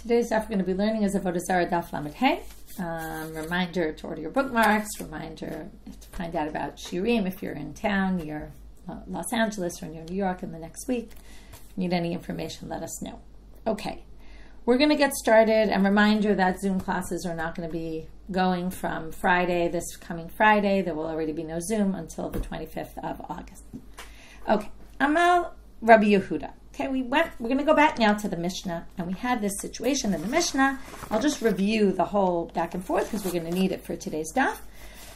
Today's daf we're going to be learning is Avodah Zarah daf lamed hey. Reminder to order your bookmarks. Reminder to find out about shirim if you're in town near Los Angeles or near New York in the next week. If you need any information, let us know. Okay, we're going to get started. And reminder that Zoom classes are not going to be going from Friday, this coming Friday. There will already be no Zoom until the 25th of August. Okay, Amal Rabbi Yehuda. Okay, we're going to go back now to the Mishna, and we had this situation in the Mishna. I'll just review the whole back and forth because we're going to need it for today's daf.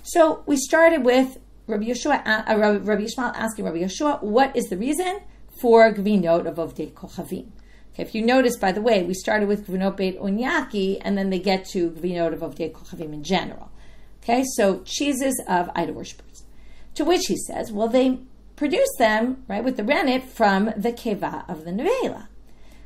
So we started with Rabbi Yishmael asking Rabbi Yochanan, what is the reason for Gvinot of Ovdei Kochavim? Okay, if you notice, by the way, we started with Gvinot Beit Onyaki, and then they get to Gvinot of Ovdei Kochavim in general. Okay, so cheeses of idol worshippers. To which he says, well, they produce them, right, with the rennet from the keva of the nevela,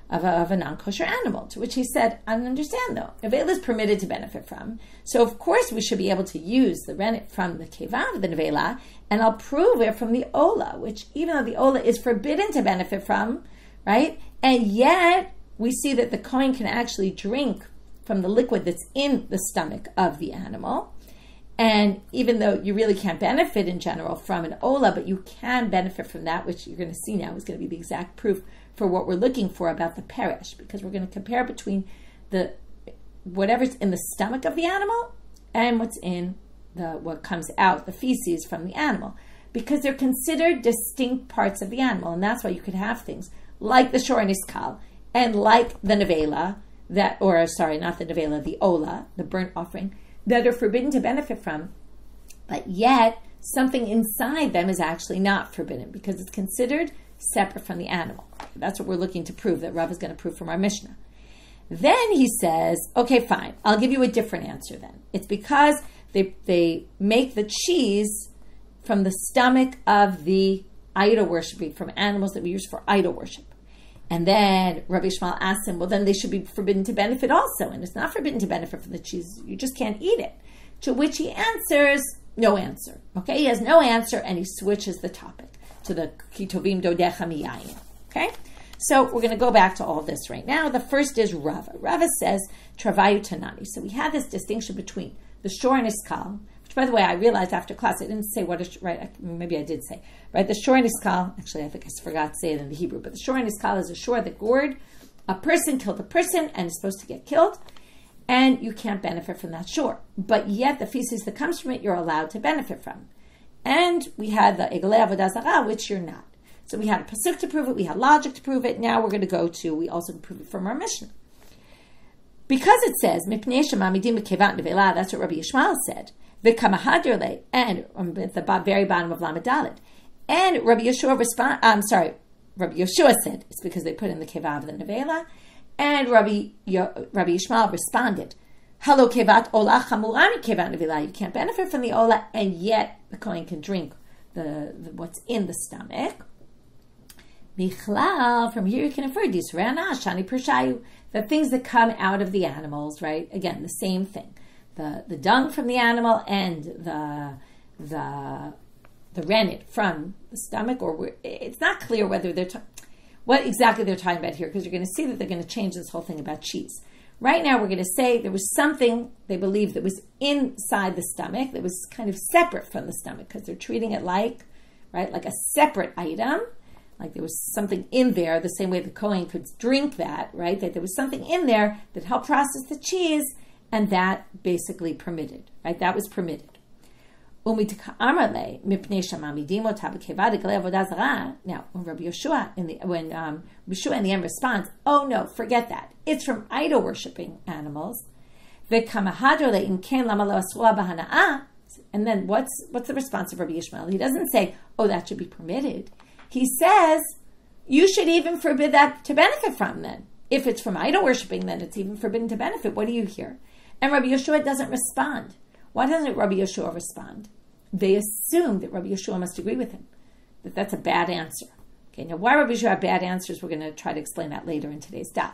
of a non-kosher animal. To which he said, I don't understand though. Nevela is permitted to benefit from. So of course we should be able to use the rennet from the keva of the nevela, and I'll prove it from the ola, which even though the ola is forbidden to benefit from, right, and yet we see that the kohen can actually drink from the liquid that's in the stomach of the animal. And even though you really can't benefit in general from an ola, but you can benefit from that, which you're going to see now is going to be the exact proof for what we're looking for about the perish, because we're going to compare between the whatever's in the stomach of the animal and what's in what comes out, the feces from the animal, because they're considered distinct parts of the animal, and that's why you could have things like the shor niskal and like the nevela not the nevela, the ola, the burnt offering, that are forbidden to benefit from, but yet something inside them is actually not forbidden because it's considered separate from the animal. That's what we're looking to prove, that Rav is going to prove from our Mishna. Then he says, okay, fine, I'll give you a different answer then. It's because they make the cheese from the stomach of the idol worship, from animals that we use for idol worship. And then Rabbi Yishmael asks him, well, then they should be forbidden to benefit also. And it's not forbidden to benefit from the cheese. You just can't eat it. To which he answers, no answer. Okay, he has no answer, and he switches the topic to the kitovim dodecha miyayin. Okay, so we're going to go back to all this right now. The first is Rava. Rava says, travayu tanani. So we had this distinction between the shor and iskal, which, by the way, I realized after class, I didn't say what is, right, maybe I did say, right, the shor niskal, actually I think I forgot to say it in the Hebrew, but the shor niskal is a shor that gored a person, killed a person, and is supposed to get killed, and you can't benefit from that shor. But yet the feces that comes from it, you're allowed to benefit from. And we had the egalei avodah zarah, which you're not. So we had a pasuk to prove it, we had logic to prove it, now we're going to go to, we also prove it from our Mishna. Because it says, mipnei shemamidim b'kevat nevela, that's what Rabbi Yishmael said, and at the very bottom of Lamed Dalet. And Rabbi Yoshua said it's because they put in the keva of the nevela. And Rabbi Yishmael responded, "Hello kevat ola chamurami kevat nevela." You can't benefit from the ola, and yet the kohen can drink the what's in the stomach. Michlal, from here you can infer the things that come out of the animals, right? Again, the same thing. The dung from the animal and the rennet from the stomach, or it's not clear whether what exactly they're talking about here, because you're going to see that they're going to change this whole thing about cheese. Right now we're going to say there was something they believe that was inside the stomach that was kind of separate from the stomach, because they're treating it like a separate item, like there was something in there, the same way the kohen could drink that, right? That there was something in there that helped process the cheese, and that basically permitted, right? That was permitted. Now, when Rabbi Yoshua in the end responds, oh no, forget that. It's from idol worshipping animals. And then what's the response of Rabbi Yishmael? He doesn't say, oh, that should be permitted. He says, you should even forbid that to benefit from then. If it's from idol worshipping, then it's even forbidden to benefit. What do you hear? And Rabbi Yoshua doesn't respond. Why doesn't Rabbi Yoshua respond? They assume that Rabbi Yoshua must agree with him, that that's a bad answer. Okay, now why Rabbi Yoshua had bad answers, we're going to try to explain that later in today's daf.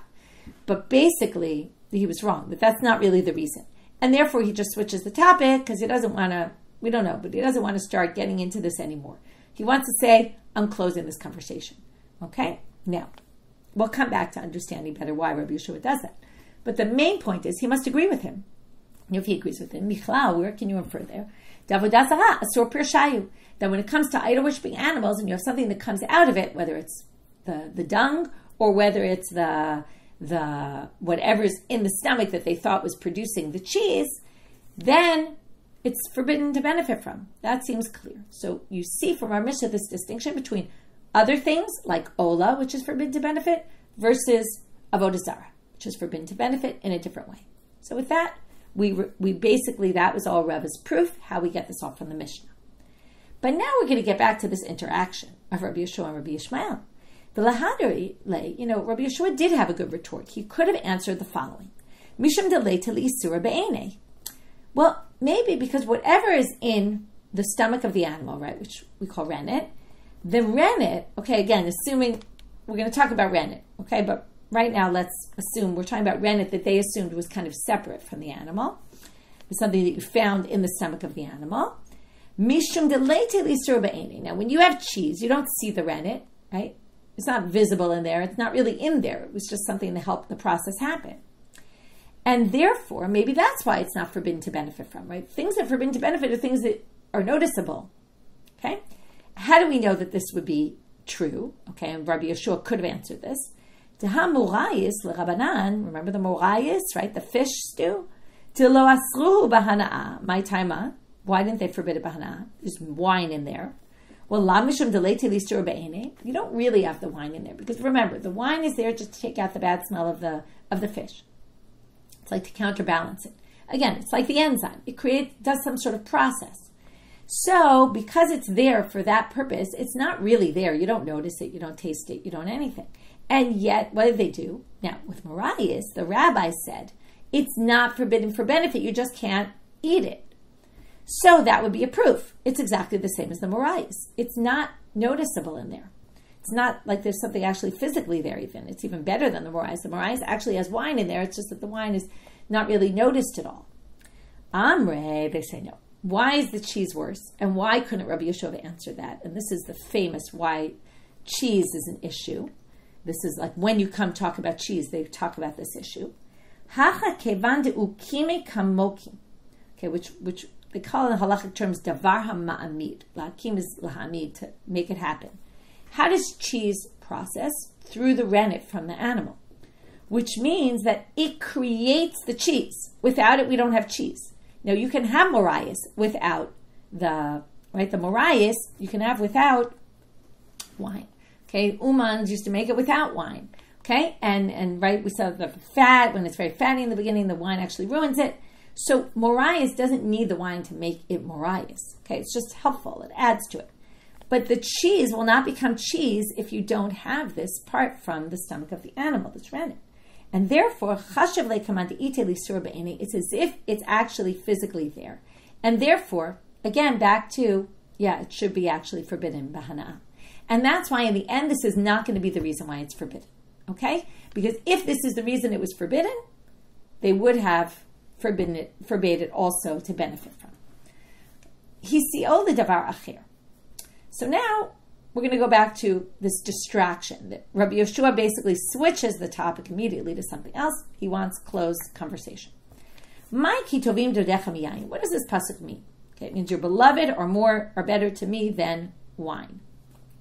But basically, he was wrong, that that's not really the reason. And therefore, he just switches the topic because he doesn't want to, we don't know, but he doesn't want to start getting into this anymore. He wants to say, I'm closing this conversation. Okay? Now, we'll come back to understanding better why Rabbi Yoshua does that. But the main point is he must agree with him. If he agrees with him, Michlal, where can you infer there? Avodah Zarah, asur pirshayu. That when it comes to idol-worshipping animals, and you have something that comes out of it, whether it's the dung or whether it's the whatever's in the stomach that they thought was producing the cheese, then it's forbidden to benefit from. That seems clear. So you see from our Mishnah this distinction between other things like Ola, which is forbidden to benefit, versus Avodah Zarah, which is forbidden to benefit in a different way. So with that, we basically, that was all Rebbe's proof, how we get this all from the Mishnah. But now we're going to get back to this interaction of Rabbi Yehoshua and Rabbi Yishmael. The Lahadari, Rabbi Yehoshua did have a good retort. He could have answered the following. Mishum delay to l'isura be'enei. Well, maybe because whatever is in the stomach of the animal, right, which we call rennet, the rennet, okay, again, assuming, we're going to talk about rennet, okay, but right now let's assume, we're talking about rennet that they assumed was kind of separate from the animal. It was something that you found in the stomach of the animal. Mishum delete l'isura be'enei. Now, when you have cheese, you don't see the rennet, right? It's not visible in there. It's not really in there. It was just something to help the process happen. And therefore, maybe that's why it's not forbidden to benefit from, right? Things that are forbidden to benefit are things that are noticeable, okay? How do we know that this would be true? Okay, and Rabbi Yoshua could have answered this. Deha morayis l'rabanan, remember the morayis, right? The fish stew? Lo asruhu b'hana'ah, my taima. Why didn't they forbid it b'hana'ah? There's wine in there. Well, lamishum delete l'isur be'enei. You don't really have the wine in there because remember, the wine is there just to take out the bad smell of the fish. It's like to counterbalance it. Again, it's like the enzyme. It does some sort of process. So, because it's there for that purpose, it's not really there. You don't notice it. You don't taste it. You don't anything. And yet, what did they do? Now, with morayis, the rabbis said, it's not forbidden for benefit. You just can't eat it. So that would be a proof. It's exactly the same as the morayis. It's not noticeable in there. It's not like there's something actually physically there even. It's even better than the morayis. The morayis actually has wine in there. It's just that the wine is not really noticed at all. Amre, they say no. Why is the cheese worse? And why couldn't Rabbi Yoshua answer that? And this is the famous why cheese is an issue. This is like when you come talk about cheese, they talk about this issue. Hacha kevan de ukime kamokim. Okay, which they call in halachic terms davar ha-ma'amid. La'akim is lahamid, to make it happen. How does cheese process? Through the rennet from the animal, which means that it creates the cheese. Without it, we don't have cheese. Now, you can have morayis without the morayis you can have without wine. Okay, umans used to make it without wine. Okay, and right, we saw the fat, when it's very fatty in the beginning, the wine actually ruins it. So morayis doesn't need the wine to make it morayis. Okay, it's just helpful. It adds to it. But the cheese will not become cheese if you don't have this part from the stomach of the animal that's rennet. And therefore, it's as if it's actually physically there. And therefore, again, back to, it should be actually forbidden, b'hana'ah. And that's why in the end, this is not going to be the reason why it's forbidden. Okay? Because if this is the reason it was forbidden, they would have forbade it also to benefit from. Hisi'ol ledavar acher. So now we're going to go back to this distraction that Rabbi Yoshua basically switches the topic immediately to something else. He wants closed conversation. My kitovim dodecha miyayin. What does this pasuk mean? Okay, it means you're beloved or more or better to me than wine,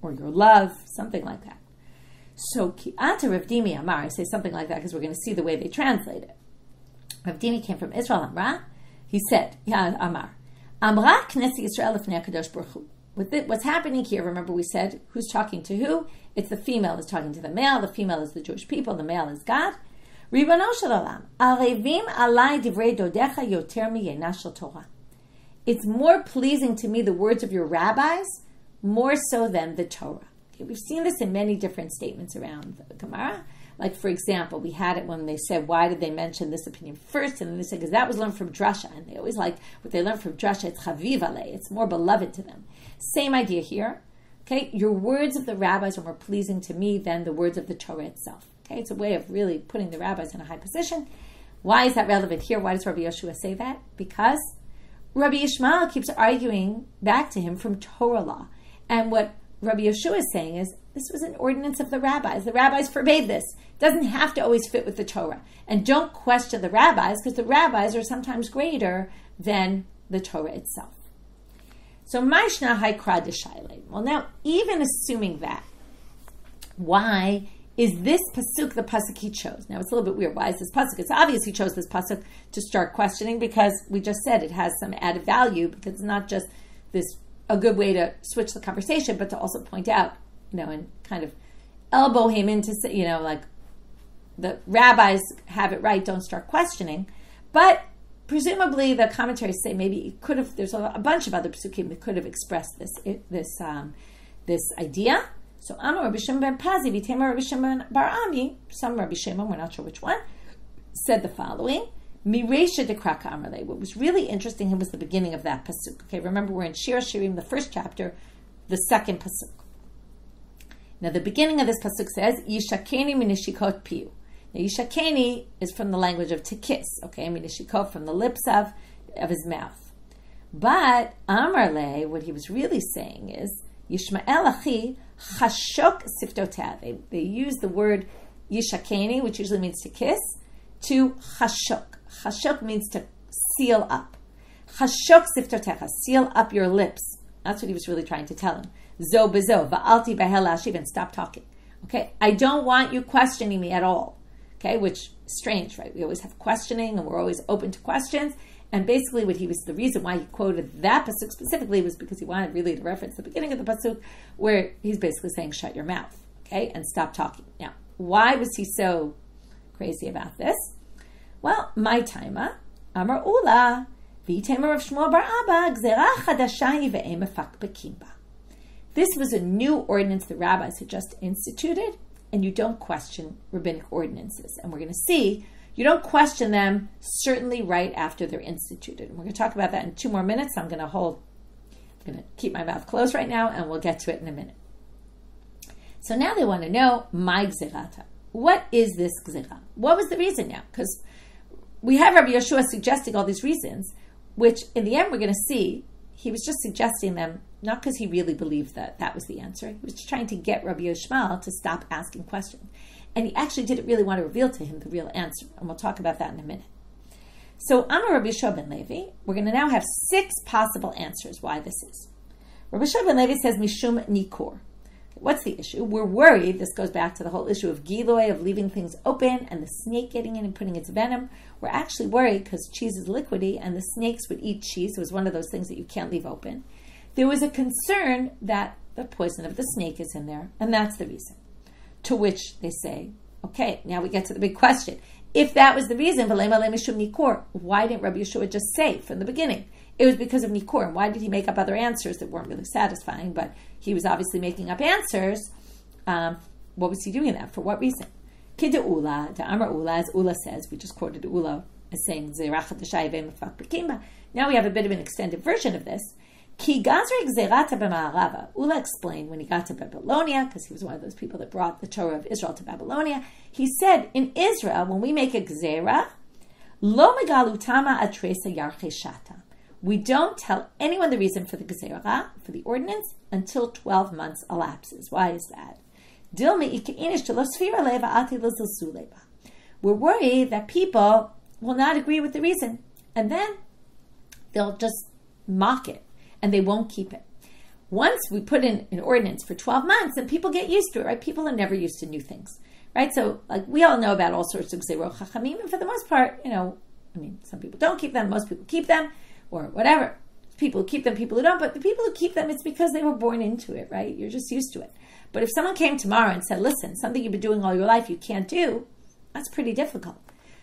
or your love, something like that. So ki ata Rav Dimi Amar. I say something like that because we're going to see the way they translate it. Rav Dimi came from Israel. Amra. He said, Amar. Amra Knesset Yisrael lefnei HaKadosh Baruch Hu. What's happening here, remember we said, who's talking to who? It's the female that's talking to the male. The female is the Jewish people. The male is God. Ribbono shel olam, arevim alai divrei dodecha yoter miyena shel Torah. It's more pleasing to me, the words of your rabbis, more so than the Torah. Okay, we've seen this in many different statements around the Gemara. Like, for example, we had it when they said, why did they mention this opinion first? And then they said, because that was learned from Drasha. And they always like, what they learned from Drasha, it's chaviv alei. It's more beloved to them. Same idea here. Okay, your words of the rabbis are more pleasing to me than the words of the Torah itself. Okay, it's a way of really putting the rabbis in a high position. Why is that relevant here? Why does Rabbi Yoshua say that? Because Rabbi Yishmael keeps arguing back to him from Torah law. And what Rabbi Yoshua is saying is, this was an ordinance of the rabbis. The rabbis forbade this. It doesn't have to always fit with the Torah. And don't question the rabbis, because the rabbis are sometimes greater than the Torah itself. So, Mishna haikra d'shayle. Well, now, even assuming that, why is this pasuk the pasuk he chose? Now, it's a little bit weird. Why is this pasuk? It's obvious he chose this pasuk to start questioning, because we just said it has some added value, because it's not just a good way to switch the conversation, but to also point out, and kind of elbow him into, like the rabbis have it right, don't start questioning. But presumably the commentaries say maybe it could have, there's a bunch of other psukim that could have expressed this idea. So Amar Rabbi Shimon ben Pazi, Vitema Rabbi Shimon bar Ami, some Rabbi Shimon, we're not sure which one, said the following: Miresha de Kraka Amarle. What was really interesting was the beginning of that pasuk. Okay, remember we're in Shir Shirim, the first chapter, the second pasuk. Now the beginning of this pasuk says, Yishakeni minishikot piu. Now Yishakeni is from the language of to kiss, okay, minishikot from the lips of his mouth. But Amarle, what he was really saying is, Yishmael achi chashok siftotah. They use the word Yishakeni, which usually means to kiss, to chashok. Chashok means to seal up. Chashok siftotecha, seal up your lips. That's what he was really trying to tell him. Zo bezo, va'alti behel ashiv, and stop talking. Okay, I don't want you questioning me at all. Okay, which is strange, right? We always have questioning, and we're always open to questions. And basically, the reason why he quoted that pasuk specifically was because he wanted really to reference the beginning of the pasuk, where he's basically saying, "Shut your mouth, okay, and stop talking." Now, why was he so crazy about this? Well, my taima, Amar Ula, v'itema of Shmuel bar Abba, gzera chadasha ve'em efak bekimba. This was a new ordinance the rabbis had just instituted, and you don't question rabbinic ordinances. And we're going to see, you don't question them certainly right after they're instituted. And we're going to talk about that in 2 more minutes. I'm going to keep my mouth closed right now, and we'll get to it in a minute. So now they want to know, my gzerata. What is this gzera? What was the reason now? Because we have Rabbi Yoshua suggesting all these reasons, which in the end we're going to see, he was just suggesting them not because he really believed that was the answer. He was just trying to get Rabbi Yishmael to stop asking questions. And he actually didn't really want to reveal to him the real answer. And we'll talk about that in a minute. So, Amar Rabbi Yoshua ben Levi, we're going to now have 6 possible answers why this is. Rabbi Yoshua ben Levi says, Mishum Nikor. What's the issue? We're worried, this goes back to the whole issue of Giloy, of leaving things open, and the snake getting in and putting its venom. We're actually worried because cheese is liquidy, and the snakes would eat cheese. It was one of those things that you can't leave open. There was a concern that the poison of the snake is in there, and that's the reason. To which they say, okay, now we get to the big question. If that was the reason, why didn't Rabbi Yoshua just say from the beginning? It was because of Nikor. And why did he make up other answers that weren't really satisfying? But he was obviously making up answers. What was he doing that? For what reason? Kida Ula, the Amar Ula, as Ula says, we just quoted Ula as saying, now we have a bit of an extended version of this. Ki gazre gzerata b'ma'arava. Ula explained when he got to Babylonia, because he was one of those people that brought the Torah of Israel to Babylonia, he said, in Israel, when we make a gzera, lo megalutama atresa yarcheshata. We don't tell anyone the reason for the gzera, for the ordinance, until 12 months elapses. Why is that? We're worried that people will not agree with the reason, and then they'll just mock it, and they won't keep it. Once we put in an ordinance for 12 months, and people get used to it, right? People are never used to new things, right? So, like, we all know about all sorts of gzerot chachamim, and for the most part, some people don't keep them, most people keep them, or whatever. People who keep them, people who don't, but the people who keep them, it's because they were born into it, right? You're just used to it. But if someone came tomorrow and said, listen, something you've been doing all your life you can't do, that's pretty difficult.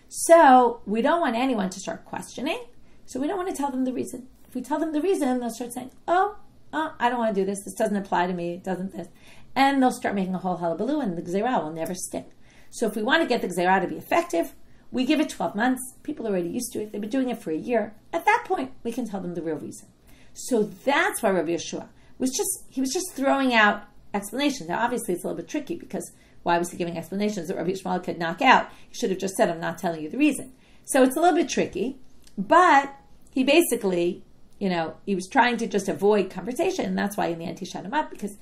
So we don't want anyone to start questioning, so we don't want to tell them the reason. If we tell them the reason, they'll start saying, oh, I don't want to do this, this doesn't apply to me, it doesn't this. And they'll start making a whole hullabaloo, and the gzerah will never stick. So if we want to get the gzerah to be effective, we give it 12 months. People are already used to it. They've been doing it for a year. At that point, we can tell them the real reason. So that's why Rabbi Yoshua was just throwing out explanations. Now, obviously, it's a little bit tricky because why was he giving explanations that Rabbi Yishmael could knock out? He should have just said, I'm not telling you the reason. So it's a little bit tricky, but he basically, he was trying to just avoid conversation, and that's why in the end he shut him up, because,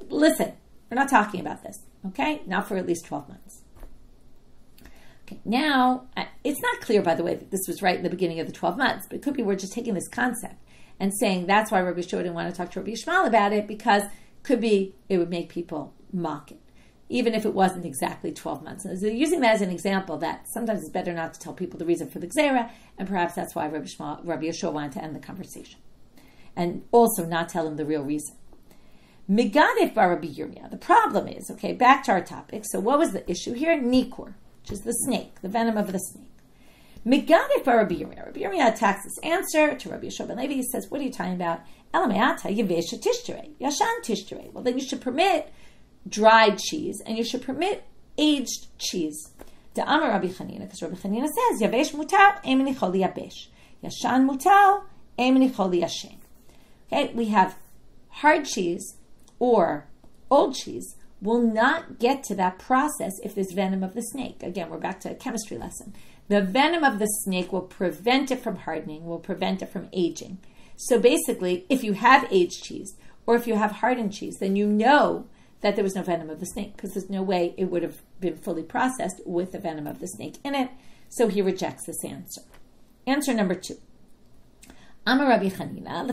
listen, We're not talking about this, okay? Not for at least 12 months. Okay, now, it's not clear, by the way, that this was right in the beginning of the 12 months, but it could be we're just taking this concept and saying that's why Rabbi Yochanan didn't want to talk to Rabbi Yishmael about it, because could be it would make people mock it, even if it wasn't exactly 12 months. And so using that as an example that sometimes it's better not to tell people the reason for the Zarah, and perhaps that's why Rabbi Yochanan wanted to end the conversation. And also not tell him the real reason. Migadif bar Rabbi Yirmiyah. The problem is, okay, back to our topic. So what was the issue here? Nikur, which is the snake, the venom of the snake. Migadif bar Rabbi Yirmiyah. Rabbi Yirmiyah attacks this answer to Rabbi Yochanan ben Levi. He says, what are you talking about? Elameata yevesha tishterei, yashan tishterei. Well, then you should permit dried cheese, and you should permit aged cheese. The Amar Rabbi Chanina, because Rabbi Chanina says, yavesh mutar, emini choli yabesh. Yashan mutar, emini choli yashen. Okay, we have hard cheese or old cheese will not get to that process if there's venom of the snake. Again, we're back to a chemistry lesson. The venom of the snake will prevent it from hardening, will prevent it from aging. So basically, if you have aged cheese or if you have hardened cheese, then you know that there was no venom of the snake, because there's no way it would have been fully processed with the venom of the snake in it. So he rejects this answer. Answer number 2. Amar Rabbi Chanina,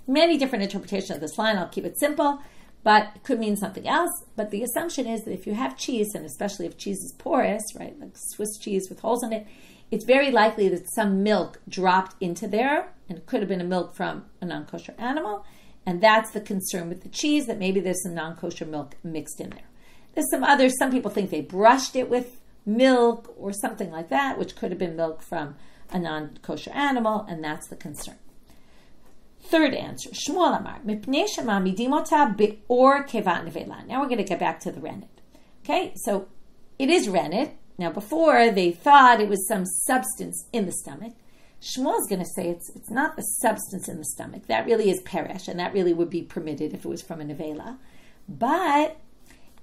many different interpretations of this line. I'll keep it simple, but it could mean something else. But the assumption is that if you have cheese, and especially if cheese is porous, right, like Swiss cheese with holes in it, it's very likely that some milk dropped into there, and it could have been a milk from a non-kosher animal, and that's the concern with the cheese, that maybe there's some non-kosher milk mixed in there. There's some others, some people think they brushed it with milk or something like that, which could have been milk from a non-kosher animal, and that's the concern. Third answer, Shmuel Amar, Mipnei shema'amidim ota be'or kevat nevela. Now we're going to get back to the rennet. Okay, so it is rennet. Now before they thought it was some substance in the stomach. Shmuel is going to say it's not the substance in the stomach. That really is peresh, and that really would be permitted if it was from a nevela. But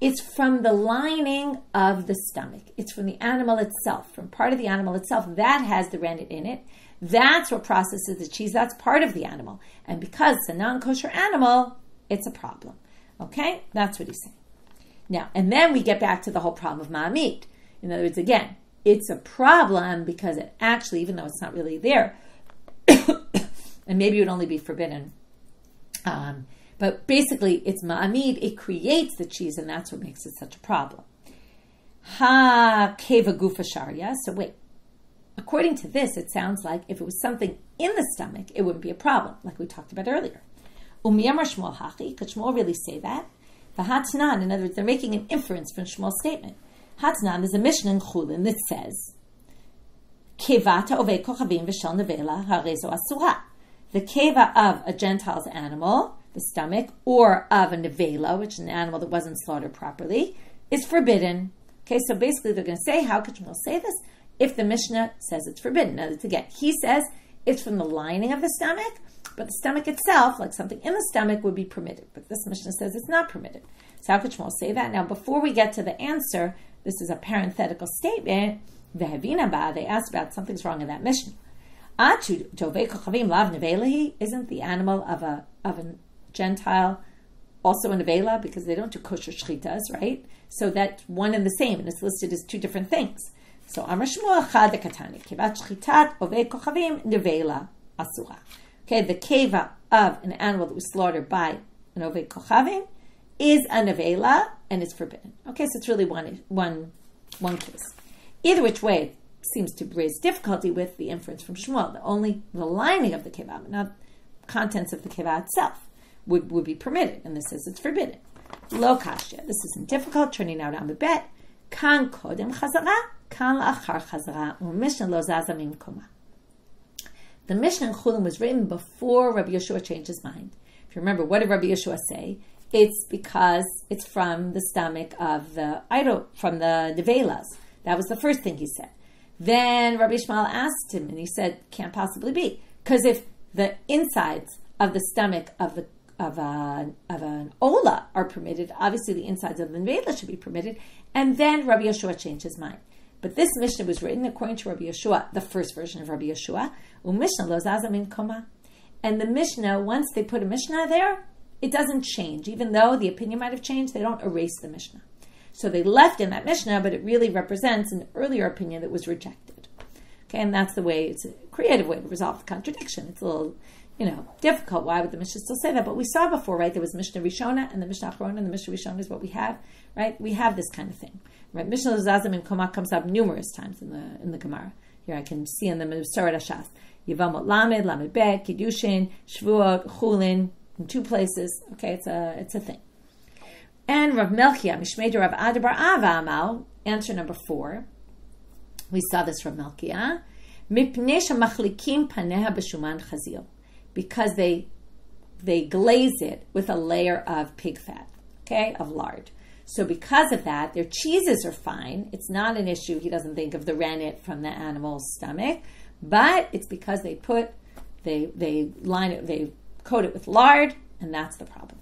it's from the lining of the stomach. It's from the animal itself, from part of the animal itself. That has the rennet in it. That's what processes the cheese. That's part of the animal. And because it's a non-kosher animal, it's a problem. Okay? That's what he's saying. Now, and then we get back to the whole problem of ma'amid. In other words, again, it's a problem because it actually, even though it's not really there, and maybe it would only be forbidden, but basically it's ma'amid, it creates the cheese, and that's what makes it such a problem. Ha keva gufa sharia. So wait, according to this, it sounds like if it was something in the stomach, it wouldn't be a problem, like we talked about earlier. Umiyamar Shmuel hachi, could Shmuel really say that? The hatnan, in other words, they're making an inference from Shmuel's statement. Hatnan is a Mishna in Chulin that says, Kevata ovei kochavim v'shel nevela harezo asura. The keva of a Gentile's animal, the stomach, or of a nevela, which is an animal that wasn't slaughtered properly, is forbidden. Okay, so basically they're going to say, how could Shmuel say this? If the Mishnah says it's forbidden. Now, again, he says it's from the lining of the stomach, but the stomach itself, like something in the stomach, would be permitted. But this Mishnah says it's not permitted. So how could Shmuel say that? Now, before we get to the answer, this is a parenthetical statement. They asked about something's wrong in that Mishnah. Isn't the animal of a Gentile also a nevela? Because they don't do kosher shchitas, right? So that's one and the same, and it's listed as two different things. So Amar Shmuel chad katani kevat shchitat ovei kochavim nevela asura. Okay, the keva of an animal that was slaughtered by an ovei kochavim is a nevela, and it's forbidden. Okay, so it's really one case. Either which way, it seems to raise difficulty with the inference from Shmuel. Only the lining of the keva, but not contents of the keva itself, would be permitted, and this says it's forbidden. Lo kashya. This isn't difficult. Turning now down the bet. Kan kodem chazara, kan la'achar chazara, u'mishnah lo zaza min koma. The Mishnah in Chulin was written before Rabbi Yoshua changed his mind. If you remember, what did Rabbi Yoshua say? It's because it's from the stomach of the idol, from the nevelas. That was the first thing he said. Then Rabbi Yishmael asked him, and he said, can't possibly be. Because if the insides of the stomach of an ola are permitted, obviously the insides of the nevela should be permitted. And then Rabbi Yoshua changed his mind. But this Mishnah was written according to Rabbi Yoshua, the first version of Rabbi Yoshua, Mishna lo zaza min koma. And the Mishnah, once they put a Mishnah there, it doesn't change. Even though the opinion might have changed, they don't erase the Mishnah. So they left in that Mishnah, but it really represents an earlier opinion that was rejected. Okay, and that's the way, it's a creative way to resolve the contradiction. It's a little, difficult. Why would the Mishnah still say that? But we saw before, right? There was Mishnah Rishona and the Mishnah Acharona, and the Mishnah Rishona is what we have, right? We have this kind of thing, right? Mishnah Zazim in Koma comes up numerous times in the Gemara. Here I can see in the Masoret Hashas, Yevamot Lamed, Lamed Bet, Kiddushin, Shvuot, Chulin, in 2 places. Okay, it's a thing. And Rav Melchia, Mishmei Rav Ada bar Ava Amal, answer number 4. We saw this Rav Melchia. Mipnei shemachlikim paneha b'shuman chazil. Because they glaze it with a layer of pig fat, okay, of lard. So because of that, their cheeses are fine. It's not an issue. He doesn't think of the rennet from the animal's stomach, but it's because they line it, they coat it with lard, and that's the problem.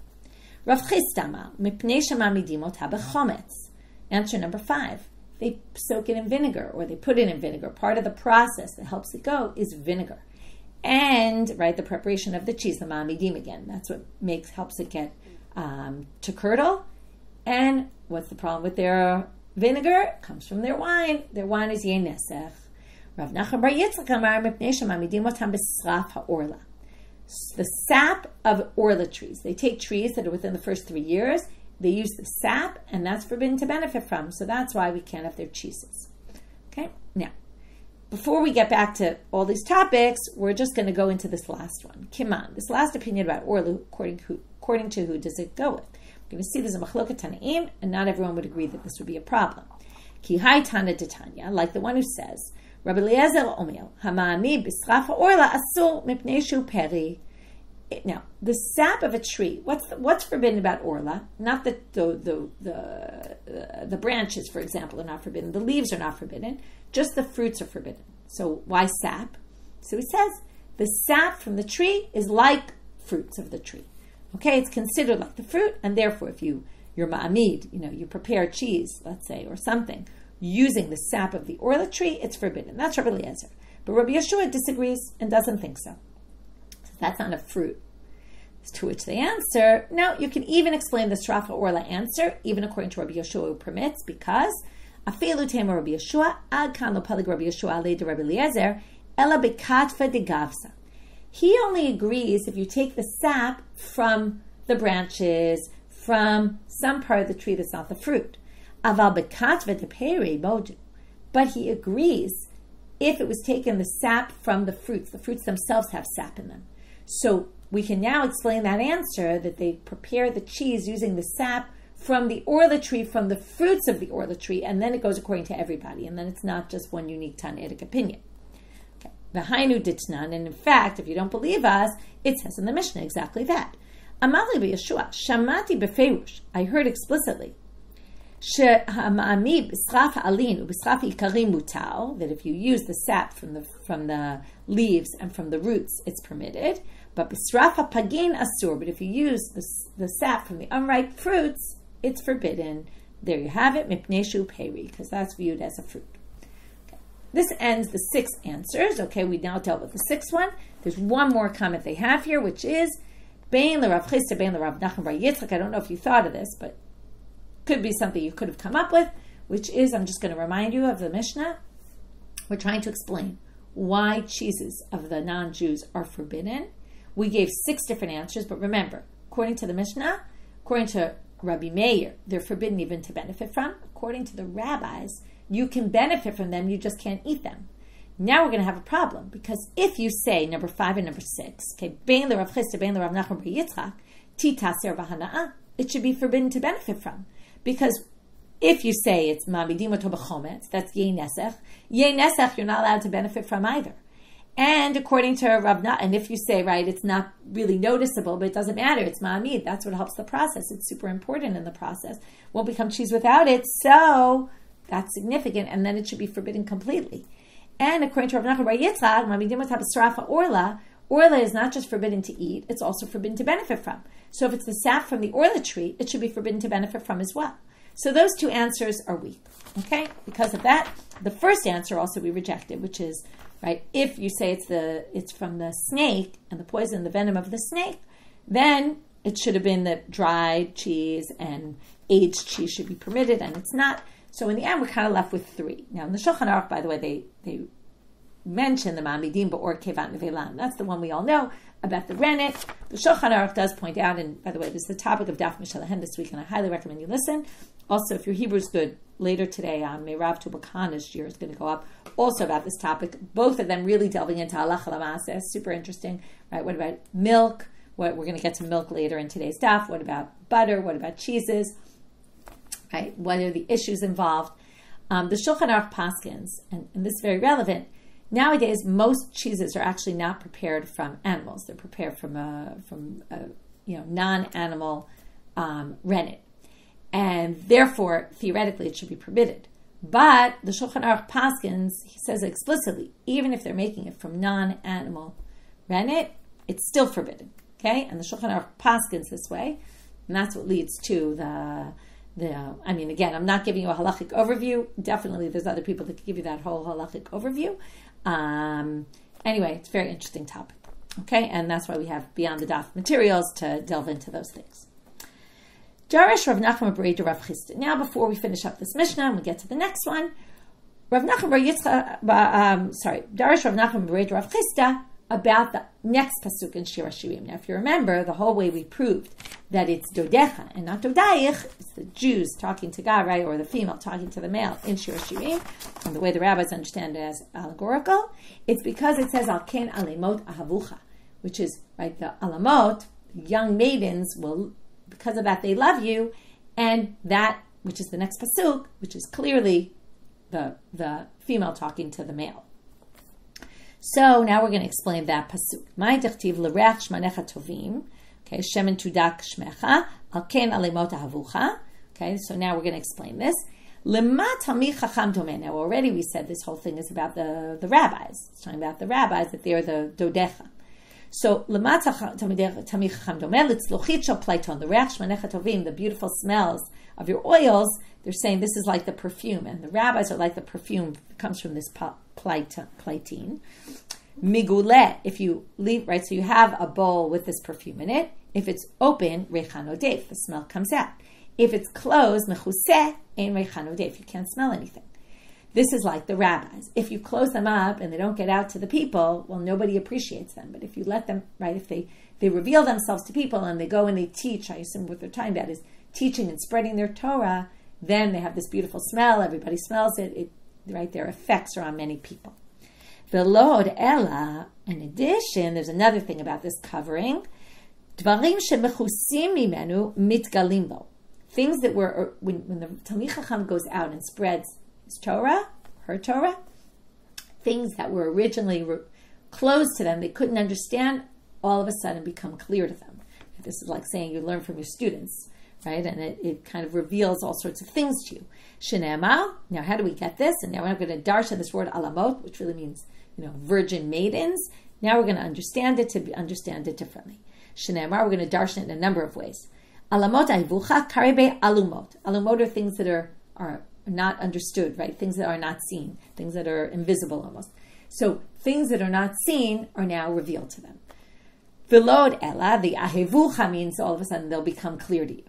Rav Chistama, mipnei shemamidim otah b'chometz. Answer number 5. They soak it in vinegar, or they put it in vinegar. Part of the process that helps it go is vinegar. And, right, the preparation of the cheese, the ma'amidim again. That's what helps it get to curdle. And what's the problem with their vinegar? It comes from their wine. Their wine is yenesech. Rav Nachman bar Yitzchak amar mipnei shemamidim otam b'sraf ha'orla. The sap of orla trees. They take trees that are within the first 3 years. They use the sap, and that's forbidden to benefit from. So that's why we can't have their cheeses. Okay? Now, before we get back to all these topics, we're just going to go into this last one. Kiman, this last opinion about orla, according to who does it go with? We're going to see there's a machloket tanaim, and not everyone would agree that this would be a problem. Ki hai tana detanya, like the one who says, Rabbi Eliezer Omer, hama'ami b'sraf ha'orla asur mipnei shu peri. Now, the sap of a tree. What's forbidden about orla? Not that the branches, for example, are not forbidden. The leaves are not forbidden. Just the fruits are forbidden. So why sap? So he says the sap from the tree is like fruits of the tree. Okay, it's considered like the fruit, and therefore, if you're ma'amid, you prepare cheese, let's say, or something, using the sap of the orla tree, it's forbidden. That's Rabbi Eliezer. But Rabbi Yoshua disagrees and doesn't think so. That's not a fruit. To which they answer, no, you can even explain the Srafa Orla answer, even according to Rabbi Yoshua, who permits, because Afilu Tema Rabbi Yoshua, Ad Kan Lo Palig Rabbi Yoshua Ale de Rabbi Eliezer, Ela Bekatva de Gavsa. He only agrees if you take the sap from the branches, from some part of the tree that's not the fruit. Aval Bekatva de Peri Bodu. But he agrees if it was taken the sap from the fruits themselves have sap in them. So we can now explain that answer, that they prepare the cheese using the sap from the orla tree, from the fruits of the orla tree, and then it goes according to everybody, and then it's not just one unique Tanaitic opinion. V'hainu ditnan, and in fact, if you don't believe us, it says in the Mishnah exactly that. Amali b'Yeshua, shamati b'feirush, I heard explicitly, she'hama'ami b'sraf ha'alin u'b'sraf ha'ikarim mutar, that if you use the sap from the leaves and from the roots, it's permitted. But b'sraf ha'pagin asur, but if you use the sap from the unripe fruits, it's forbidden. There you have it, mipnei shu peri, because that's viewed as a fruit. Okay. This ends the 6 answers. Okay, we now dealt with the 6th one. There's one more comment they have here, which is bein l'Rav Chisda, bein l'Rav Nachman bar Yitzchak. I don't know if you thought of this, but could be something you could have come up with, which is, I'm just going to remind you of the Mishnah. We're trying to explain why cheeses of the non-Jews are forbidden. We gave 6 different answers, but remember, according to the Mishnah, according to Rabbi Meir, they're forbidden even to benefit from. According to the rabbis, you can benefit from them, you just can't eat them. Now we're going to have a problem, because if you say number 5 and number 6, okay, bein l'Rav Chisda, bein l'Rav Nachman bar Yitzchak, ti taser v'hana'ah, it should be forbidden to benefit from. Because if you say it's ma'amidim oto b'chometz, that's yenesech, you're not allowed to benefit from either. And according to Rav Nachman, and if you say, right, it's not really noticeable, but it doesn't matter, it's ma'amid, that's what helps the process, it's super important in the process, won't become cheese without it, so that's significant, and then it should be forbidden completely. And according to Rav Nachman bar Yitzchak, ma'amidim oto b'sraf orla is not just forbidden to eat, it's also forbidden to benefit from. So if it's the sap from the orla tree, it should be forbidden to benefit from as well. So those 2 answers are weak. Okay? Because of that, the first answer also we rejected, which is, right, if you say it's from the snake and the poison, the venom of the snake, then it should have been that dried cheese and aged cheese should be permitted, and it's not. So in the end, we're kind of left with 3. Now in the Shulchan Aruch, by the way, they mention the Ma'amidim Ba'or Kevat Nevelan. That's the one we all know about the rennet. The Shulchan Aruch does point out, and by the way, this is the topic of Daf Mishalahen this week, and I highly recommend you listen. Also, if your Hebrew's good, later today on Meirav Tubakana's year is going to go up also about this topic. Both of them really delving into halacha l'maaseh, super interesting. Right? What about milk? What we're going to get to milk later in today's daf. What about butter? What about cheeses? Right? What are the issues involved? The Shulchan Aruch paskins, and this is very relevant. Nowadays, most cheeses are actually not prepared from animals. They're prepared from non-animal rennet. And therefore, theoretically, it should be permitted. But the Shulchan Aruch paskins, he says explicitly, even if they're making it from non-animal rennet, it's still forbidden. Okay? And the Shulchan Aruch paskins this way. And that's what leads to again, I'm not giving you a halachic overview. Definitely, there's other people that can give you that whole halachic overview. Anyway, it's a very interesting topic. Okay? And that's why we have Beyond the Daf materials to delve into those things. Darish Rav Nachman Bar Rav Chisda. Now, before we finish up this Mishnah and we get to the next one, Darish Rav Nachman Bar Rav Chisda about the next pasuk in Shir HaShirim. Now, if you remember, the whole way we proved that it's dodecha and not dodayich, it's the Jews talking to God, right, or the female talking to the male in Shir HaShirim, and the way the rabbis understand it as allegorical, it's because it says al ken alemot ahavucha, which is, right, the alamot, young maidens will, because of that, they love you, and that, which is the next pasuk, which is clearly the female talking to the male. So now we're going to explain that pasuk. My dechtiv l'reach shmanecha tovim. Okay, shemen tudak shmecha al ken alemot ahavucha. Okay, so now we're going to explain this. Lema tamid chacham domeh. Now already we said this whole thing is about the rabbis. It's talking about the rabbis, that they are the dodecha. So, the beautiful smells of your oils, they're saying this is like the perfume, and the rabbis are like the perfume that comes from this plaitine. Miguleh, if you leave, right, so you have a bowl with this perfume in it. If it's open, rechanodef, the smell comes out. If it's closed, mechuseh, ein rechanodef, you can't smell anything. This is like the rabbis. If you close them up and they don't get out to the people, well, nobody appreciates them. But if you let them, right, if they reveal themselves to people and they go and they teach, I assume what they're talking about is teaching and spreading their Torah, then they have this beautiful smell, everybody smells it, right, their effects are on many people. Velod ella, in addition, there's another thing about this covering. Dvarim shemechusim mimenu mitgalim bo. Things that were, when the Talmid Chacham goes out and spreads his Torah, her Torah, things that were originally closed to them, they couldn't understand, all of a sudden become clear to them. This is like saying you learn from your students, right? And it kind of reveals all sorts of things to you. Shene'emar, now how do we get this? And now we're not going to darshan this word alamot, which really means, virgin maidens. Now we're going to understand it differently. Shene'emar, we're going to darshan it in a number of ways. Alamot aivucha karebe alumot. Alumot are things that are not understood, right? Things that are not seen, things that are invisible almost. So things that are not seen are now revealed to them. Velod ella, the ahevucha means all of a sudden they'll become clear to you.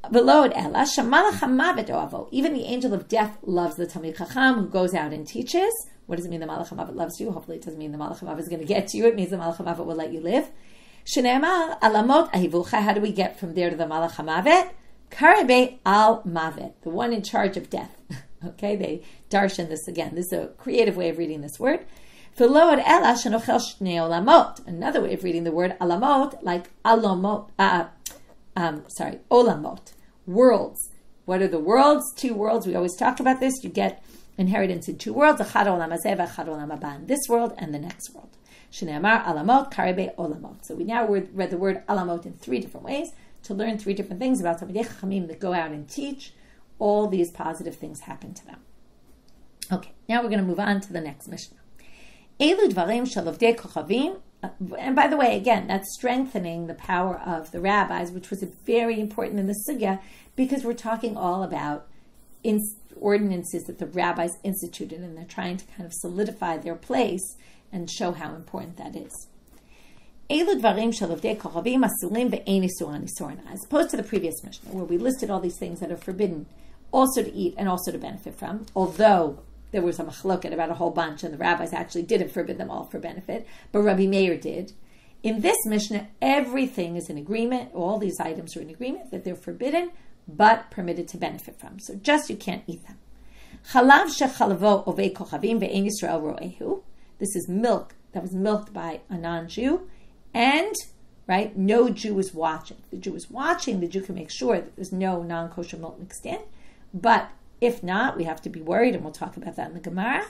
Velod ella, shamalach hamavet oavo. Even the angel of death loves the Talmid Chacham who goes out and teaches. What does it mean the Malach HaMavet loves you? Hopefully it doesn't mean the Malach HaMavet is going to get to you. It means the Malach HaMavet will let you live. Shene'emar alamot ahevucha. How do we get from there to the Malach HaMavet? Karebe al mavet, the one in charge of death. Okay, they darshan this again. This is a creative way of reading this word. Another way of reading the word alamot, like alamot, olamot, worlds. What are the worlds? 2 worlds. We always talk about this. You get inheritance in 2 worlds, achad olam hazeh v'achad olam haba, this world and the next world. Shene'emar alamot karebe olamot. So we now read the word alamot in 3 different ways, to learn 3 different things about Talmidei Chachamim that go out and teach. All these positive things happen to them. Okay, now we're going to move on to the next Mishnah. Elu dvarim shel avdei kochavim. And by the way, again, that's strengthening the power of the rabbis, which was very important in the sugya, because we're talking all about ordinances that the rabbis instituted, and they're trying to kind of solidify their place and show how important that is. opposed to the previous Mishnah, where we listed all these things that are forbidden also to eat and also to benefit from, although there was a machloket about a whole bunch, and the rabbis actually didn't forbid them all for benefit, but Rabbi Meir did. In this Mishnah, everything is in agreement, all these items are in agreement that they're forbidden, but permitted to benefit from. So just you can't eat them. Chalav shechalavo ovei kochavim ve'ein Yisrael ro'ehu. This is milk that was milked by a non-Jew, and right, no Jew was watching. The Jew was watching, the Jew can make sure that there's no non-kosher milk mixed in, but if not, we have to be worried, and we'll talk about that in the Gemara.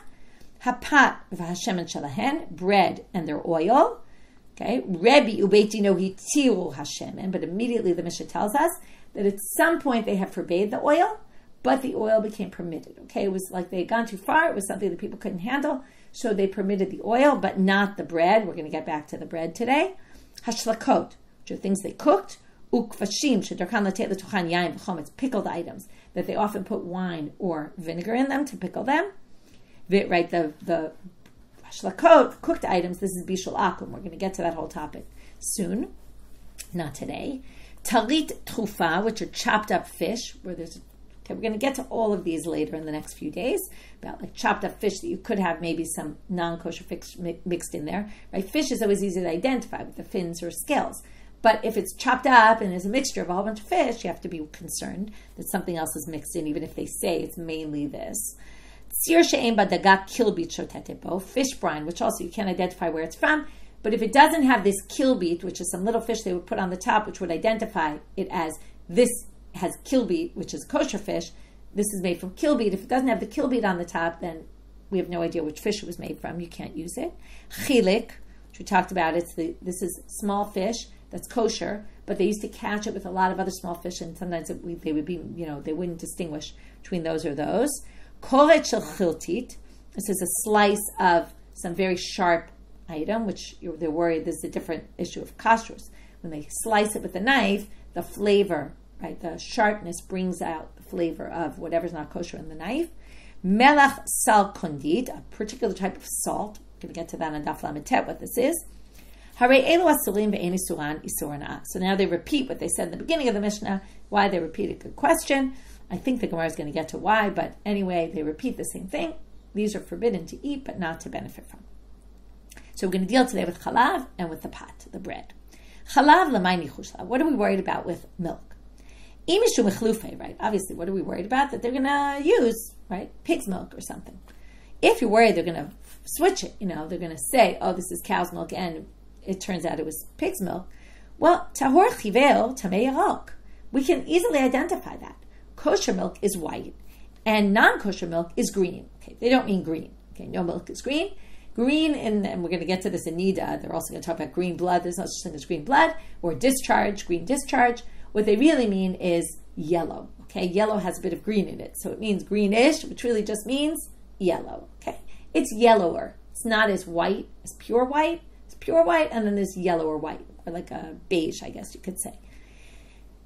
Hapat v'hashemen shalahen, bread and their oil. Okay, Rebbi ubeitino hitiru hashemen, but immediately the Mishnah tells us that at some point they have forbade the oil, but the oil became permitted. Okay, it was like they had gone too far. It was something that people couldn't handle, so they permitted the oil, but not the bread. We're going to get back to the bread today. Hashlakot, which are things they cooked. Ukvashim shedarkan latet letuchan yain v'chometz, pickled items that they often put wine or vinegar in them to pickle them. Right, the hashlakot, cooked items. This is bishul akum. We're going to get to that whole topic soon, not today. Talit trufa, which are chopped up fish, where there's. Okay, we're going to get to all of these later in the next few days, about like chopped up fish that you could have maybe some non-kosher fish mixed in there. Right, fish is always easy to identify with the fins or scales. But if it's chopped up and there's a mixture of a whole bunch of fish, you have to be concerned that something else is mixed in, even if they say it's mainly this. Fish brine, which also you can't identify where it's from, but if it doesn't have this kilbit, which is some little fish they would put on the top, which would identify it as this has kilbit, which is kosher fish, this is made from kilbit. If it doesn't have the kilbit on the top, then we have no idea which fish it was made from. You can't use it. Chilik, which we talked about, this is small fish that's kosher, but they used to catch it with a lot of other small fish, and sometimes they would be, they wouldn't distinguish between those or those. Koret shel chiltit, this is a slice of some very sharp item, which they're worried there's a different issue of kashrus. When they slice it with a knife, the flavor, right, the sharpness brings out the flavor of whatever's not kosher in the knife. Melach sal kondit, a particular type of salt. We're going to get to that on Daf Lamed Tet, what this is. So now they repeat what they said in the beginning of the Mishnah. Why they repeat a good question. I think the Gemara is going to get to why, but anyway, they repeat the same thing. These are forbidden to eat, but not to benefit from. So we're going to deal today with chalav and with the pat, the bread. Chalav l'may nichushla. What are we worried about with milk? Imishu mechlufe, right? Obviously, what are we worried about? That they're going to use, right, pig's milk or something. If you're worried they're going to switch it, they're going to say, oh, this is cow's milk, and it turns out it was pig's milk. Well, tahor chivel tamei yarok. We can easily identify that. Kosher milk is white, and non-kosher milk is green. Okay, they don't mean green. Okay, no milk is green. Green, and we're going to get to this in Nida. They're also going to talk about green blood. There's no such thing as green blood or discharge, green discharge. What they really mean is yellow. Okay, yellow has a bit of green in it, so it means greenish, which really just means yellow. Okay, it's yellower. It's not as white as pure white. It's pure white, and then there's yellower white, or like a beige, I guess you could say.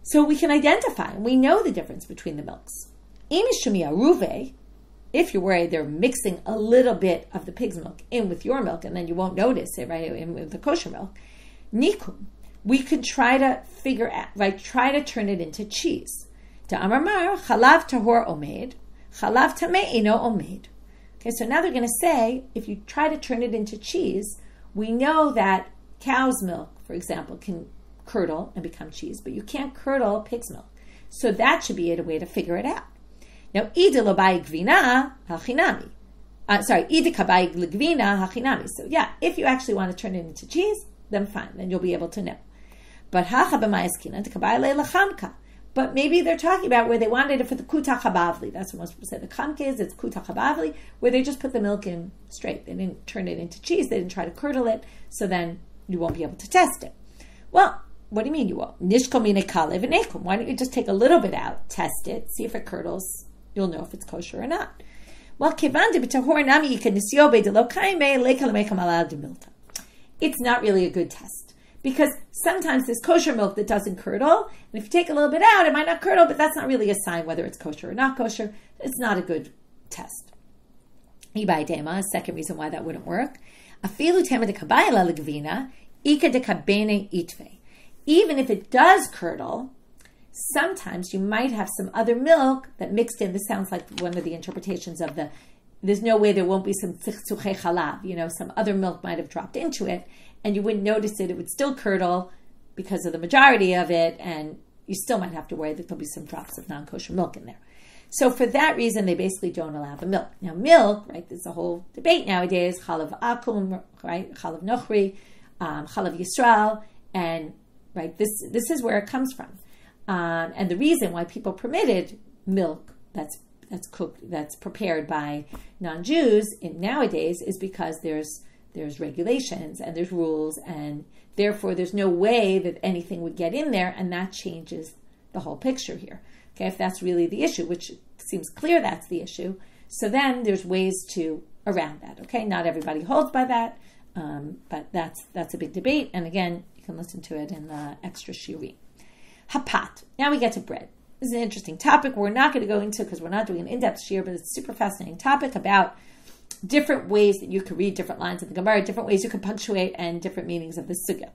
So we can identify, and we know the difference between the milks. If you're worried they're mixing a little bit of the pig's milk in with your milk, and then you won't notice it, right, in with the kosher milk, nikum, we could try to figure out, right, try to turn it into cheese. To amar chalav tahor omed, chalav tamei ino omed. Okay, so now they're going to say, if you try to turn it into cheese, we know that cow's milk, for example, can curdle and become cheese, but you can't curdle pig's milk. So that should be a way to figure it out. Now, idelabai gvina hachinami. Idikabai gvina hachinami. So yeah, if you actually want to turn it into cheese, then fine, then you'll be able to know. But but maybe they're talking about where they wanted it for the kuta chabavli. That's what most people say. The kamke is, it's kuta chabavli, where they just put the milk in straight. They didn't turn it into cheese. They didn't try to curdle it. So then you won't be able to test it. Well, what do you mean you won't? Nishkol mine kalev and ekum. Why don't you just take a little bit out, test it, see if it curdles. You'll know if it's kosher or not. Well, it's not really a good test, because sometimes there's kosher milk that doesn't curdle, and if you take a little bit out, it might not curdle, but that's not really a sign whether it's kosher or not kosher. It's not a good test. A second reason why that wouldn't work. Ika de kabene itve. Even if it does curdle, sometimes you might have some other milk that mixed in. This sounds like one of the interpretations of there's no way there won't be some tzchuchei chalav, some other milk might have dropped into it, and you wouldn't notice it. It would still curdle because of the majority of it, and you still might have to worry that there'll be some drops of non-kosher milk in there. So for that reason, they basically don't allow the milk. Now milk, right, there's a whole debate nowadays, chalav akum, right, chalav nochri, chalav Yisrael, and right, this is where it comes from. And the reason why people permitted milk that's cooked, that's prepared by non-Jews nowadays is because there's regulations and there's rules, and therefore there's no way that anything would get in there, and that changes the whole picture here. Okay, if that's really the issue, which seems clear that's the issue, so then there's ways around that. Okay, not everybody holds by that, but that's a big debate, and again, you can listen to it in the extra shiurim. Hapat. Now we get to bread. This is an interesting topic we're not going to go into because we're not doing an in-depth shiur, but it's a super fascinating topic about different ways that you can read different lines of the Gemara, different ways you can punctuate, and different meanings of the sugya.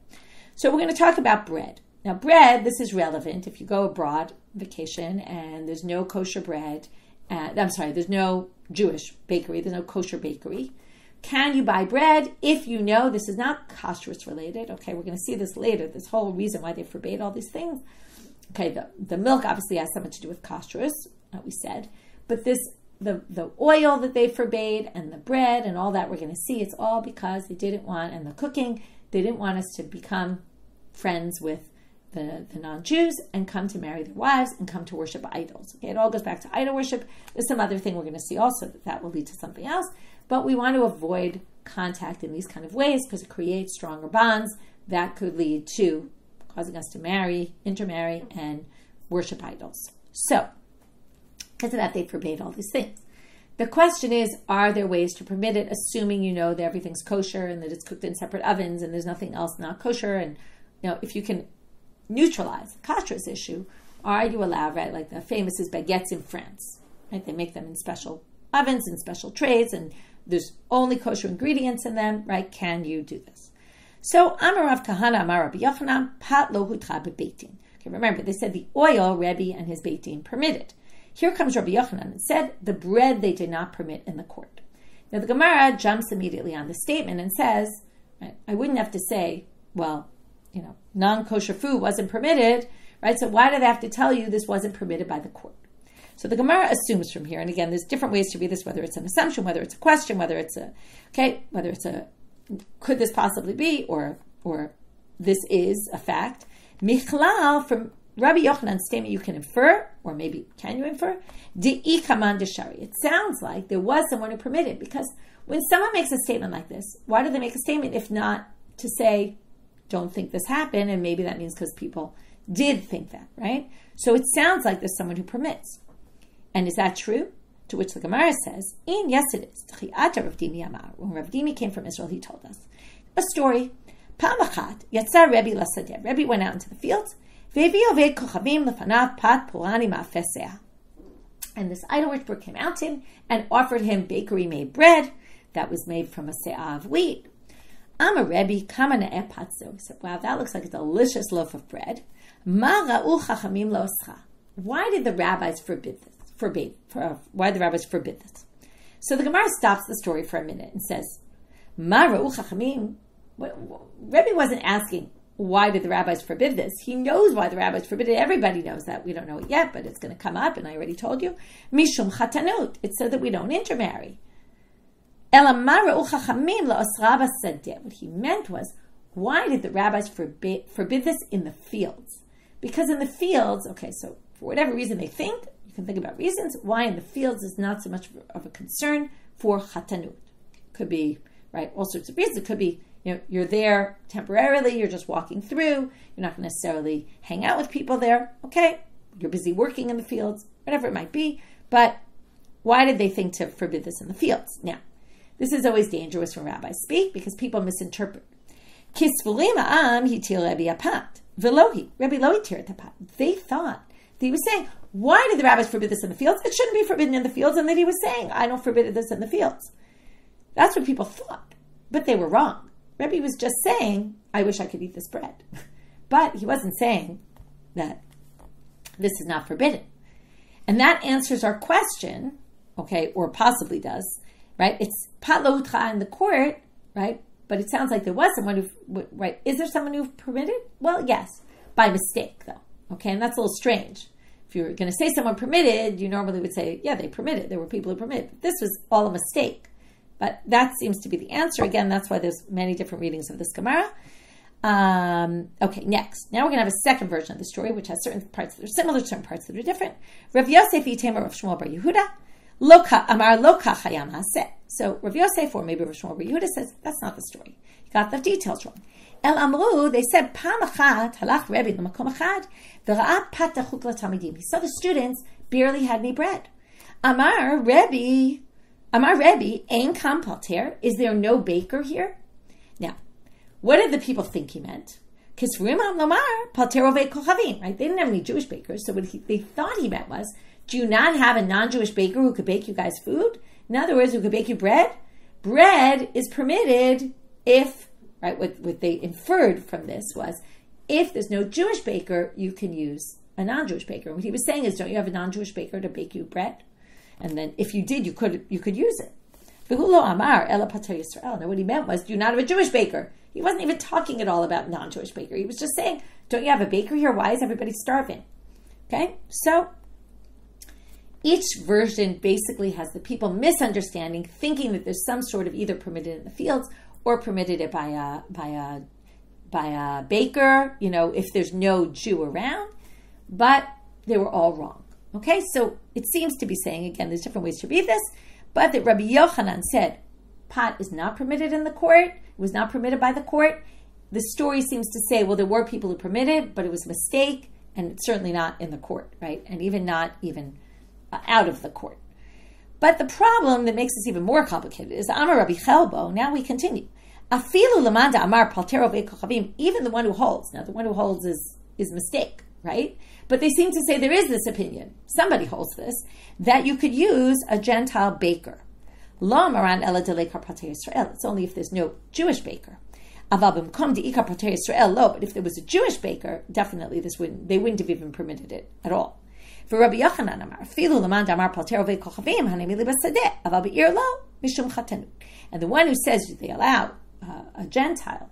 So we're going to talk about bread. Now bread, this is relevant if you go abroad, vacation, and there's no kosher bread, there's no Jewish bakery, there's no kosher bakery. Can you buy bread if you know this is not kashrus related? Okay, we're going to see this later, this whole reason why they forbade all these things. Okay, the milk obviously has something to do with kashrus, we said, but the oil that they forbade and the bread and all that we're going to see, it's all because they didn't want, and the cooking, they didn't want us to become friends with the non-Jews and come to marry their wives and come to worship idols. Okay, it all goes back to idol worship. There's some other thing we're going to see also that will lead to something else, but we want to avoid contact in these kind of ways because it creates stronger bonds that could lead to causing us to intermarry, and worship idols. So, because of that, they forbade all these things. The question is, are there ways to permit it, assuming you know that everything's kosher and that it's cooked in separate ovens and there's nothing else not kosher? And if you can neutralize the kashrus issue, are you allowed, right? Like the famous is baguettes in France, right? They make them in special ovens and special trays, and there's only kosher ingredients in them, right? Can you do this? So, Amar Rav Kahana, Amar Rabbi Yochanan, Pat lo hutra bebeitin. Okay, remember, they said the oil, Rebbi and his beitin permitted. Here comes Rabbi Yochanan and said the bread they did not permit in the court. Now, the Gemara jumps immediately on the statement and says, right, I wouldn't have to say, well, non-kosher food wasn't permitted, right? So why do they have to tell you this wasn't permitted by the court? So the Gemara assumes from here, and again, there's different ways to read this, whether it's an assumption, whether it's a question, whether it's could this possibly be, or this is a fact. Michlal, from Rabbi Yochanan's statement, you can infer, or maybe can you infer? De'i kaman deshari. It sounds like there was someone who permitted, because when someone makes a statement like this, why do they make a statement if not to say, don't think this happened, and maybe that means because people did think that, right? So it sounds like there's someone who permits. And is that true? To which the Gemara says, yes it is. When Rav Dimi came from Israel, he told us a story. Rebbi went out into the fields, and this idol worshiper came out to him and offered him bakery-made bread that was made from a se'ah of wheat. I'm a Rebbi, kama ne'eh patzo. He said, wow, that looks like a delicious loaf of bread. Why did the rabbis forbid this? Why did the rabbis forbid this? So the Gemara stops the story for a minute and says, Ma ra'u chachamim. Rebbi wasn't asking, why did the rabbis forbid this? He knows why the rabbis forbid it. Everybody knows that. We don't know it yet, but it's going to come up, and I already told you. Mishum chatanut. It's so that we don't intermarry. Ela ma ra'u chachamim la'osra b'sadeh. What he meant was, why did the rabbis forbid this in the fields? Because in the fields, okay, so for whatever reason they think, you can think about reasons why in the fields is not so much of a concern for chatanut. Could be, right, all sorts of reasons. It could be, you're there temporarily, you're just walking through, you're not going to necessarily hang out with people there, okay? You're busy working in the fields, whatever it might be, but why did they think to forbid this in the fields? Now, this is always dangerous when rabbis speak because people misinterpret. Kisvulim ha'am hitir Rebbi apat, velohi, Rebbi lo hitir tapat. They thought that he was saying, why did the rabbis forbid this in the fields? It shouldn't be forbidden in the fields. And then he was saying, I don't forbid this in the fields. That's what people thought. But they were wrong. Rebbi was just saying, I wish I could eat this bread. But he wasn't saying that this is not forbidden. And that answers our question, okay, or possibly does, right? It's patlotra in the court, right? But it sounds like there was someone who, right? Is there someone who permitted? Well, yes, by mistake, though, okay? And that's a little strange. If you were going to say someone permitted, you normally would say, yeah, they permitted. There were people who permitted. This was all a mistake. But that seems to be the answer. Again, that's why there's many different readings of this Gemara. Okay, next. Now we're going to have a second version of the story, which has certain parts that are similar, certain parts that are different. Rav Yosef Yitemer Rav Shmuel Bar Yehuda, Loka Amar Loka Chayam Haseh. So Rav Yosef, or maybe Rav Shmuel Bar Yehuda, says that's not the story. You got the details wrong. El Amru, they said, Pam Achat Halach Rebbi L'Makom Achad V'Ra'a Pat Tachuk LaTalmidim. He saw the students barely had any bread. Amar Rebbi, Ein Kam Palter. Is there no baker here? Now, what did the people think he meant? Kisrimam Lomar Palter Ovei Kochavim. Right? They didn't have any Jewish bakers, so what they thought he meant was, do you not have a non-Jewish baker who could bake you guys food? In other words, who could bake you bread? Bread is permitted if, right, what they inferred from this was, if there's no Jewish baker, you can use a non-Jewish baker. And what he was saying is, don't you have a non-Jewish baker to bake you bread? And then if you did, you could use it. V'hulo amar ela pater Yisrael. Now what he meant was, do you not have a Jewish baker? He wasn't even talking at all about non-Jewish baker. He was just saying, don't you have a baker here? Why is everybody starving? Okay, so each version basically has the people misunderstanding, thinking that there's some sort of either permitted in the fields or permitted it by a baker, if there's no Jew around, but they were all wrong. Okay, so it seems to be saying, again, there's different ways to read this, but that Rabbi Yochanan said, pot is not permitted in the court, it was not permitted by the court. The story seems to say, well, there were people who permitted, but it was a mistake, and it's certainly not in the court, right? And even not out of the court. But the problem that makes this even more complicated is Amar Rabbi Chelbo. Now we continue. Afilu lamanda amar paltero ve'kochavim. Even the one who holds. Now the one who holds is mistake, right? But they seem to say there is this opinion. Somebody holds this that you could use a Gentile baker. Lo maran ela delekar palter Yisrael. It's only if there's no Jewish baker. Aval b'mkom deikar palter Yisrael lo. But if there was a Jewish baker, definitely they wouldn't have even permitted it at all. For Rabbi Yochanan amar, filu lamand amar paltero ve'kochavim hanemi libasadeh aval be'ir lo mishum chatanu. And the one who says they allow a Gentile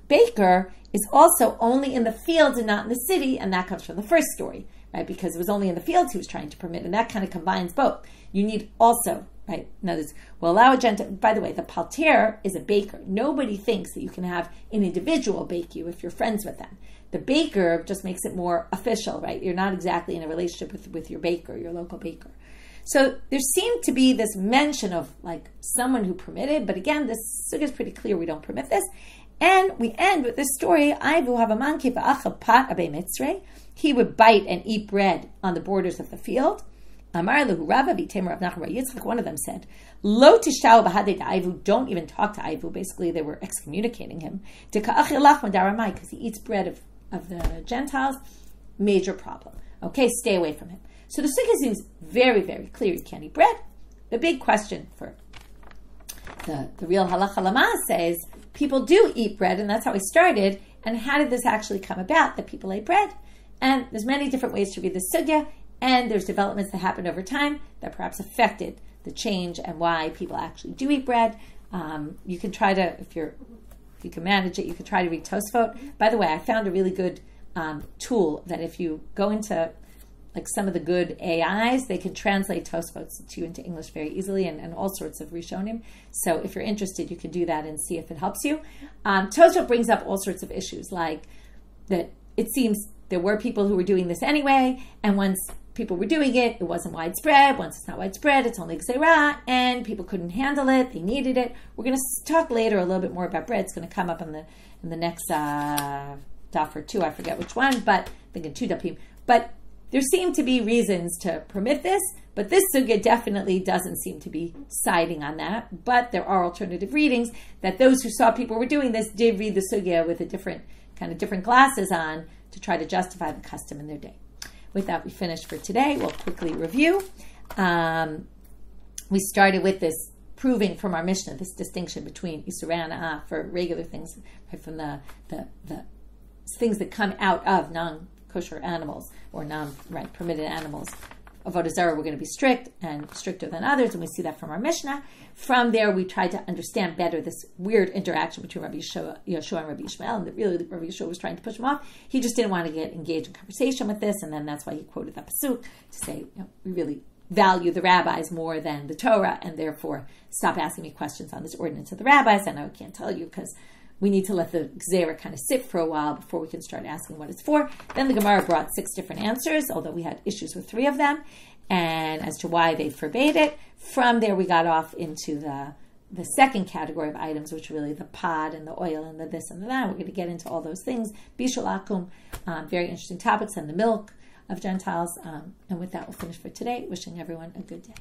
baker is also only in the fields and not in the city, and that comes from the first story, right? Because it was only in the fields he was trying to permit, and that kind of combines both. You need also, right? In other words, we'll allow a Gentile. By the way, the palter is a baker. Nobody thinks that you can have an individual bake you if you're friends with them. The baker just makes it more official, right? You're not exactly in a relationship with your baker, your local baker. So there seemed to be this mention of like someone who permitted, but again, this sugya is pretty clear. We don't permit this. And we end with this story. He would bite and eat bread on the borders of the field. One of them said, Lo tishtau b'hadei da'ayvu, don't even talk to Ayvu. Basically, they were excommunicating him. Because he eats bread of the Gentiles. Major problem. Okay, stay away from him. So the sugya seems very, very clear. You can't eat bread. The big question for the real halacha lama says, people do eat bread, and that's how we started. And how did this actually come about, that people ate bread? And there's many different ways to read the sugya, and there's developments that happened over time that perhaps affected the change and why people actually do eat bread. You can try to, if you can manage it, you can try to read Tosfot. By the way, I found a really good tool that if you go into like some of the good AIs, they can translate Tosfot to you into English very easily, and all sorts of Rishonim. So if you're interested, you can do that and see if it helps you. Tosfot brings up all sorts of issues, like that it seems there were people who were doing this anyway, and once people were doing it, it wasn't widespread. Once it's not widespread, it's only Zarah, and people couldn't handle it. They needed it. We're going to talk later a little bit more about bread. It's going to come up in the next daf or two. I forget which one, but I think in 2 dafim. But there seem to be reasons to permit this, but this sugya definitely doesn't seem to be siding on that. But there are alternative readings that those who saw people were doing this did read the sugya with a different glasses on to try to justify the custom in their day. With that, we finished for today. We'll quickly review. We started with this proving from our Mishnah this distinction between Isurei Hana'ah for regular things, right, from the things that come out of non-kosher animals or permitted animals. Avodah Zarah, we're going to be strict and stricter than others, and we see that from our Mishnah. From there, we tried to understand better this weird interaction between Rabbi Yoshua and Rabbi Yishmael, and that really Rabbi Yoshua was trying to push him off. He just didn't want to get engaged in conversation with this, and then that's why he quoted that pasuk to say, we really value the rabbis more than the Torah, and therefore stop asking me questions on this ordinance of the rabbis. And I can't tell you because we need to let the Zarah kind of sit for a while before we can start asking what it's for. Then the Gemara brought 6 different answers, although we had issues with 3 of them, and as to why they forbade it. From there, we got off into the second category of items, which are really the pod and the oil and the this and the that. We're going to get into all those things. Bishul akum, very interesting topics, and the milk of Gentiles. And with that, we'll finish for today. Wishing everyone a good day.